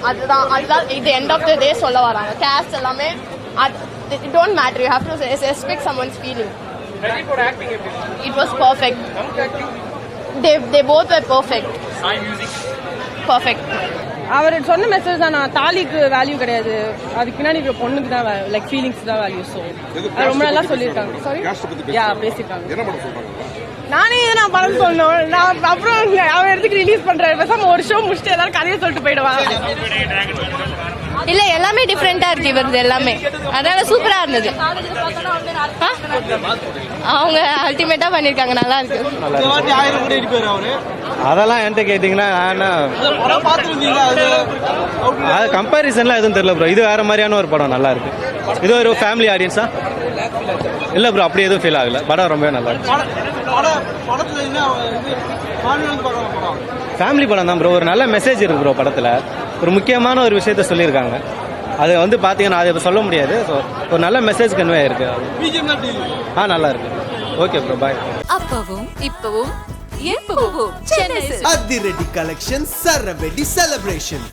அதுதான் இது end of the டே சொல்ல வராங்க. கேஸ்ட் எல்லாமே it don't matter, you have to respect someone's feeling. It was perfect. They both were perfect. Perfect. அவர் சொன்ன message தான், நான் தாலிக்கு வேல்யூ கிடையாது, அதுக்கு பின்னாடி பொண்ணுக்கு தான் லைக் ஃபீலிங்ஸ் தான் வேல்யூ. ஸோ ரொம்ப நல்லா சொல்லியிருக்காங்க. சாரி பேசியிருக்காங்க. நானே நான் படம் சொன்னோம். நான் அப்புறம் அவன் எடுத்துக்கு ரிலீஸ் பண்றேன், பேசாம ஒரு ஷோ முடிச்சுட்டு எல்லாரும் கதையை சொல்லிட்டு போயிடுவாங்க. இல்ல எல்லாமே டிஃப்ரெண்டா இருக்கு இவரது எல்லாமே, அதனால சூப்பரா இருந்தது. அவங்க அல்டிமேட்டா பண்ணிருக்காங்க, நல்லா இருக்கு. அதெல்லாம் என்கிட்ட கேட்டீங்கன்னா அது கம்பேரிசன்லாம் எதுவும் தெரியல ப்ரோ. இது வேற மாதிரியான ஒரு படம், நல்லா இருக்கு. இது ஒரு ஃபேமிலி ஆடியன்ஸா இல்ல ப்ரோ, அப்படி எதுவும் ஃபீல் ஆகல. படம் ரொம்ப நல்லா இருக்கு. ஃபேமிலி படம் தான் ப்ரோ. ஒரு நல்ல மெசேஜ் இருக்கு ப்ரோ படத்துல. ஒரு முக்கியமான ஒரு விஷயத்த சொல்லியிருக்காங்க. அது வந்து பார்த்தீங்கன்னா அதை சொல்ல முடியாது. ஸோ ஒரு நல்ல மெசேஜ் கன்வே ஆயிருக்கு. நல்லா இருக்கு. ஓகே ப்ரோ, பாய். அப்பவும் இப்பவும் எப்பவும் அதிரடி கலெக்ஷன், சரவெடி செலிப்ரேஷன்.